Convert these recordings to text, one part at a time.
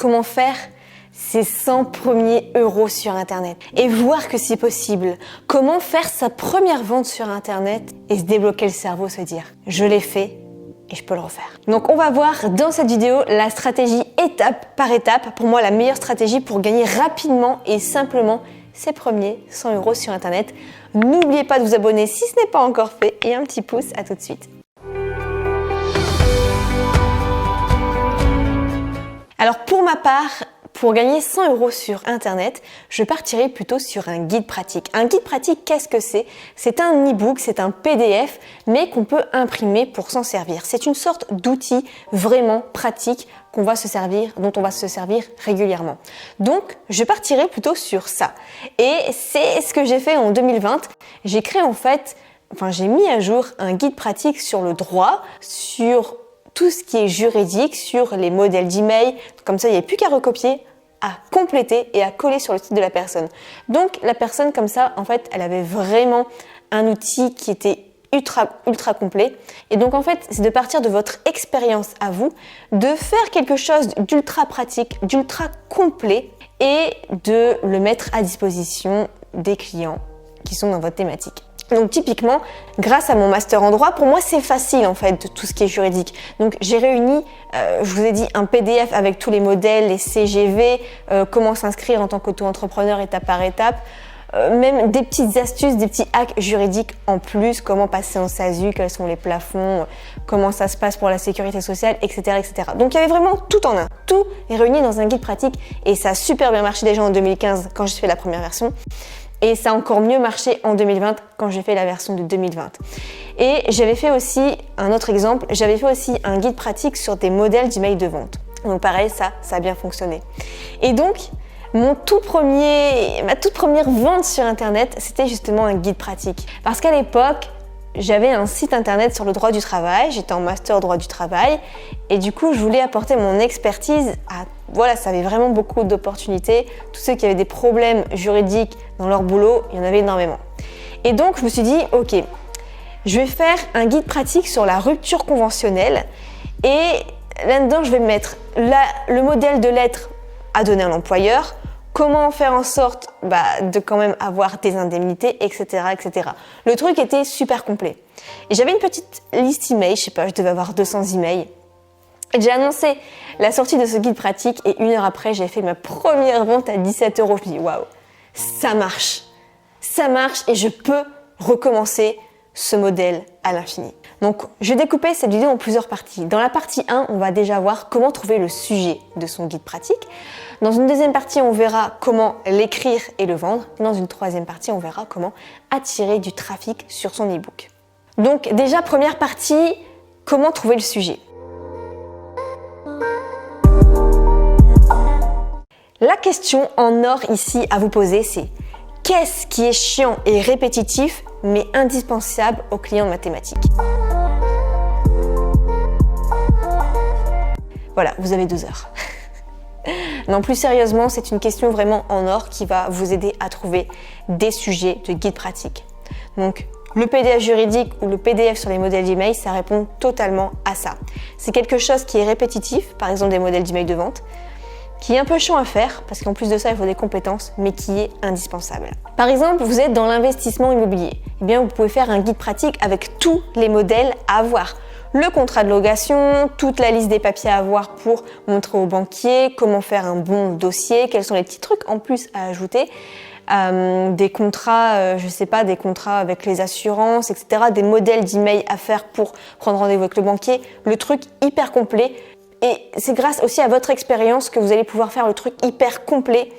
comment faire ses 100 premiers euros sur Internet et voir que c'est possible. Comment faire sa première vente sur Internet et se débloquer le cerveau, se dire « je l'ai fait et je peux le refaire ». Donc on va voir dans cette vidéo la stratégie étape par étape, pour moi la meilleure stratégie pour gagner rapidement et simplement ses premiers 100 euros sur Internet. N'oubliez pas de vous abonner si ce n'est pas encore fait et un petit pouce, à tout de suite. Alors pour ma part, pour gagner 100 euros sur Internet, je partirai plutôt sur un guide pratique. Un guide pratique, qu'est-ce que c'est ? C'est un e-book, c'est un PDF, mais qu'on peut imprimer pour s'en servir. C'est une sorte d'outil vraiment pratique dont on va se servir régulièrement. Donc, je partirai plutôt sur ça. Et c'est ce que j'ai fait en 2020. J'ai créé j'ai mis à jour un guide pratique sur le droit, sur tout ce qui est juridique, sur les modèles d'email. Comme ça, il n'y a plus qu'à recopier, à compléter et à coller sur le site de la personne. Donc, la personne, comme ça, en fait, elle avait vraiment un outil qui était ultra complet. Et donc, en fait, c'est de partir de votre expérience à vous, de faire quelque chose d'ultra pratique, d'ultra complet et de le mettre à disposition des clients qui sont dans votre thématique. Donc typiquement, grâce à mon master en droit, pour moi c'est facile en fait de tout ce qui est juridique. Donc j'ai réuni, je vous ai dit, un PDF avec tous les modèles, les CGV, comment s'inscrire en tant qu'auto-entrepreneur étape par étape, même des petites astuces, des petits hacks juridiques en plus, comment passer en SASU, quels sont les plafonds, comment ça se passe pour la sécurité sociale, etc. etc. Donc il y avait vraiment tout en un. Tout est réuni dans un guide pratique et ça a super bien marché déjà en 2015 quand j'ai fait la première version. Et ça a encore mieux marché en 2020 quand j'ai fait la version de 2020. Et j'avais fait aussi un autre exemple, j'avais fait aussi un guide pratique sur des modèles d'email de vente. Donc pareil, ça a bien fonctionné. Et donc, ma toute première vente sur Internet, c'était justement un guide pratique. Parce qu'à l'époque, j'avais un site internet sur le droit du travail, j'étais en master droit du travail et du coup je voulais apporter mon expertise ça avait vraiment beaucoup d'opportunités. Tous ceux qui avaient des problèmes juridiques dans leur boulot, il y en avait énormément. Et donc je me suis dit, ok, je vais faire un guide pratique sur la rupture conventionnelle et là-dedans je vais mettre le modèle de lettre à donner à l'employeur, comment faire en sorte de quand même avoir des indemnités, etc., etc. Le truc était super complet. Et j'avais une petite liste email, je devais avoir 200 emails. Et j'ai annoncé la sortie de ce guide pratique et 1 heure après, j'ai fait ma première vente à 17 euros. Je me dis, waouh, ça marche et je peux recommencer ce modèle à l'infini. Donc, je vais découper cette vidéo en plusieurs parties. Dans la partie 1, on va déjà voir comment trouver le sujet de son guide pratique. Dans une deuxième partie, on verra comment l'écrire et le vendre. Dans une troisième partie, on verra comment attirer du trafic sur son e-book. Donc, déjà, première partie, comment trouver le sujet. La question en or ici à vous poser, c'est qu'est-ce qui est chiant et répétitif mais indispensable aux clients de mathématiques? Voilà, vous avez 2 heures. Non, plus sérieusement, c'est une question vraiment en or qui va vous aider à trouver des sujets de guide pratique. Donc, le PDF juridique ou le PDF sur les modèles d'email, ça répond totalement à ça. C'est quelque chose qui est répétitif, par exemple des modèles d'email de vente, qui est un peu chiant à faire, parce qu'en plus de ça, il faut des compétences, mais qui est indispensable. Par exemple, vous êtes dans l'investissement immobilier. Eh bien, vous pouvez faire un guide pratique avec tous les modèles à avoir. Le contrat de location, toute la liste des papiers à avoir pour montrer au banquier, comment faire un bon dossier, quels sont les petits trucs en plus à ajouter, des contrats, des contrats avec les assurances, etc., des modèles d'email à faire pour prendre rendez-vous avec le banquier, le truc hyper complet. Et c'est grâce aussi à votre expérience que vous allez pouvoir faire le truc hyper complet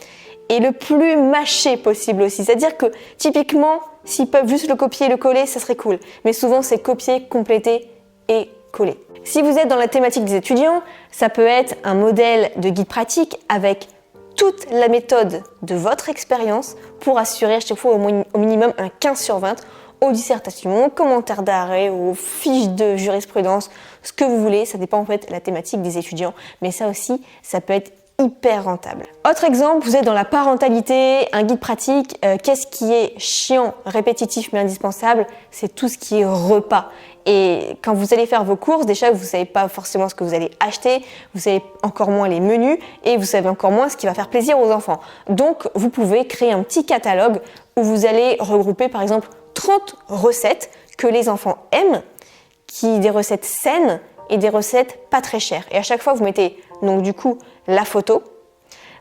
et le plus mâché possible aussi. C'est-à-dire que typiquement, s'ils peuvent juste le copier et le coller, ça serait cool. Mais souvent, c'est copier, compléter et coller. Si vous êtes dans la thématique des étudiants, ça peut être un modèle de guide pratique avec toute la méthode de votre expérience pour assurer à chaque fois au minimum un 15 sur 20 aux dissertations, aux commentaires d'arrêt, aux fiches de jurisprudence, ce que vous voulez. Ça dépend en fait de la thématique des étudiants. Mais ça aussi, ça peut être hyper rentable. Autre exemple, vous êtes dans la parentalité, un guide pratique, qu'est-ce qui est chiant, répétitif mais indispensable? C'est tout ce qui est repas. Et quand vous allez faire vos courses, déjà vous ne savez pas forcément ce que vous allez acheter, vous savez encore moins les menus et vous savez encore moins ce qui va faire plaisir aux enfants. Donc vous pouvez créer un petit catalogue où vous allez regrouper par exemple 30 recettes que les enfants aiment, des recettes saines et des recettes pas très chères. Et à chaque fois vous mettez donc du coup la photo,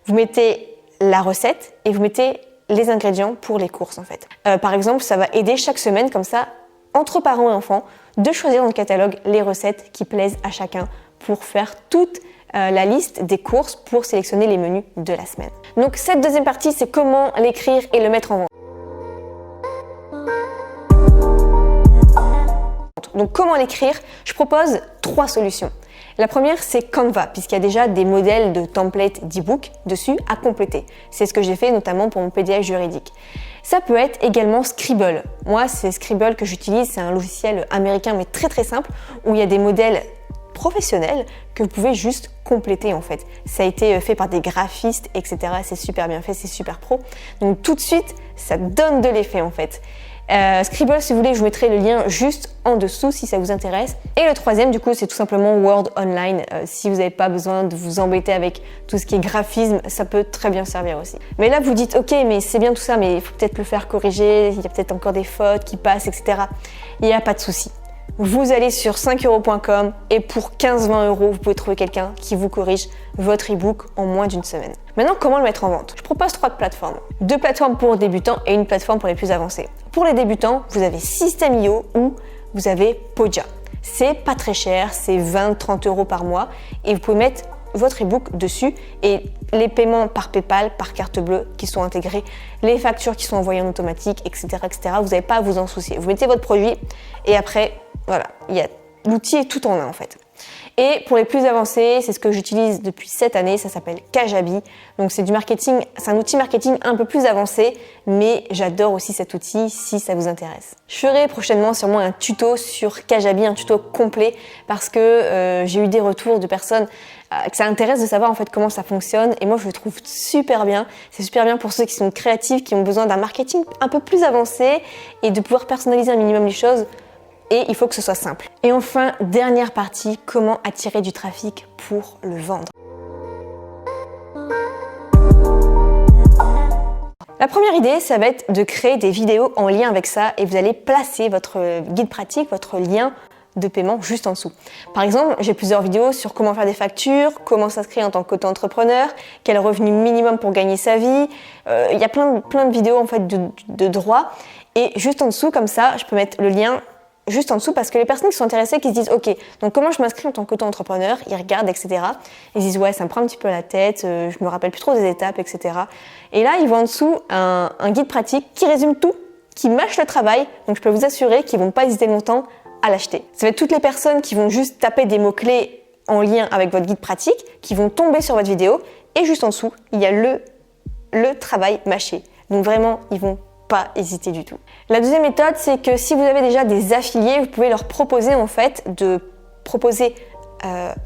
vous mettez la recette et vous mettez les ingrédients pour les courses en fait. Par exemple, ça va aider chaque semaine comme ça, entre parents et enfants, de choisir dans le catalogue les recettes qui plaisent à chacun pour faire toute la liste des courses pour sélectionner les menus de la semaine. Donc cette deuxième partie, c'est comment l'écrire et le mettre en vente. Donc comment l'écrire? Je propose 3 solutions. La première, c'est Canva, puisqu'il y a déjà des modèles de templates d'e-book dessus à compléter. C'est ce que j'ai fait notamment pour mon PDF juridique. Ça peut être également Scribble. Moi, c'est Scribble que j'utilise, c'est un logiciel américain mais très très simple où il y a des modèles professionnels que vous pouvez juste compléter en fait. Ça a été fait par des graphistes, etc. C'est super bien fait, c'est super pro. Donc tout de suite, ça donne de l'effet en fait. Scribble, si vous voulez, je vous mettrai le lien juste en dessous si ça vous intéresse. Et le troisième, du coup, c'est tout simplement Word Online. Si vous n'avez pas besoin de vous embêter avec tout ce qui est graphisme, ça peut très bien servir aussi. Mais là, vous dites, ok, mais c'est bien tout ça, mais il faut peut-être le faire corriger, il y a peut-être encore des fautes qui passent, etc. Il n'y a pas de souci. Vous allez sur 5€ et pour 15-20 €, vous pouvez trouver quelqu'un qui vous corrige votre e-book en moins d'une semaine. Maintenant, comment le mettre en vente? Je propose 3 plateformes. 2 plateformes pour débutants et une plateforme pour les plus avancés. Pour les débutants, vous avez System.io ou vous avez Podia. C'est pas très cher, c'est 20-30 € par mois et vous pouvez mettre votre e-book dessus et les paiements par PayPal, par carte bleue qui sont intégrés, les factures qui sont envoyées en automatique, etc. Vous n'avez pas à vous en soucier. Vous mettez votre produit et après, voilà, l'outil est tout en un en fait. Et pour les plus avancés, c'est ce que j'utilise depuis cette année, ça s'appelle Kajabi. Donc c'est du marketing, c'est un outil marketing un peu plus avancé, mais j'adore aussi cet outil si ça vous intéresse. Je ferai prochainement sûrement un tuto sur Kajabi, un tuto complet, parce que j'ai eu des retours de personnes que ça intéresse de savoir en fait comment ça fonctionne et moi je le trouve super bien. C'est super bien pour ceux qui sont créatifs, qui ont besoin d'un marketing un peu plus avancé et de pouvoir personnaliser un minimum les choses. Et il faut que ce soit simple. Et enfin, dernière partie, comment attirer du trafic pour le vendre. La première idée, ça va être de créer des vidéos en lien avec ça et vous allez placer votre guide pratique, votre lien de paiement juste en dessous. Par exemple, j'ai plusieurs vidéos sur comment faire des factures, comment s'inscrire en tant qu'auto-entrepreneur, quel revenu minimum pour gagner sa vie. Il y a plein de vidéos en fait de droit et juste en dessous, comme ça, je peux mettre le lien juste en dessous parce que les personnes qui sont intéressées, qui se disent ok, donc comment je m'inscris en tant qu'auto-entrepreneur, ils regardent, etc. Ils disent ouais, ça me prend un petit peu la tête, je me rappelle plus trop des étapes, etc. Et là, ils voient en dessous un guide pratique qui résume tout, qui mâche le travail, donc je peux vous assurer qu'ils vont pas hésiter longtemps à l'acheter. Ça va être toutes les personnes qui vont juste taper des mots-clés en lien avec votre guide pratique, qui vont tomber sur votre vidéo, et juste en dessous, il y a le travail mâché. Donc vraiment, ils vont pas hésiter du tout. La deuxième méthode, c'est que si vous avez déjà des affiliés, vous pouvez leur proposer en fait de proposer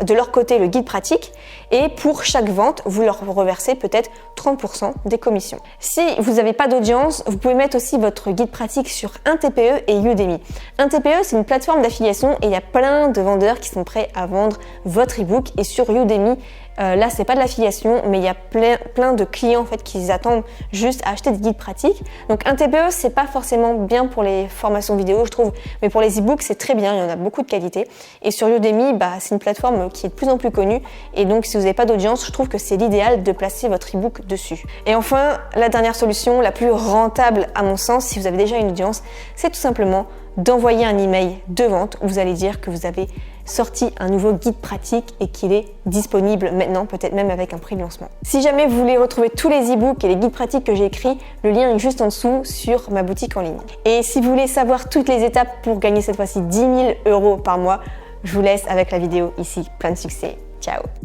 de leur côté le guide pratique et pour chaque vente, vous leur reversez peut-être 30% des commissions. Si vous n'avez pas d'audience, vous pouvez mettre aussi votre guide pratique sur un TPE et Udemy. Un TPE, c'est une plateforme d'affiliation et il y a plein de vendeurs qui sont prêts à vendre votre e-book et sur Udemy, là, c'est pas de l'affiliation, mais il y a plein de clients en fait qui attendent juste à acheter des guides pratiques. Donc un TPE, c'est pas forcément bien pour les formations vidéo, je trouve, mais pour les e-books, c'est très bien, il y en a beaucoup de qualité. Et sur Udemy, c'est une plateforme qui est de plus en plus connue et donc si vous n'avez pas d'audience, je trouve que c'est l'idéal de placer votre e-book dessus. Et enfin, la dernière solution, la plus rentable à mon sens, si vous avez déjà une audience, c'est tout simplement d'envoyer un email de vente où vous allez dire que vous avez sorti un nouveau guide pratique et qu'il est disponible maintenant, peut-être même avec un prix de lancement. Si jamais vous voulez retrouver tous les e-books et les guides pratiques que j'ai écrits, le lien est juste en dessous sur ma boutique en ligne. Et si vous voulez savoir toutes les étapes pour gagner cette fois-ci 10 000 € par mois, je vous laisse avec la vidéo ici. Plein de succès. Ciao!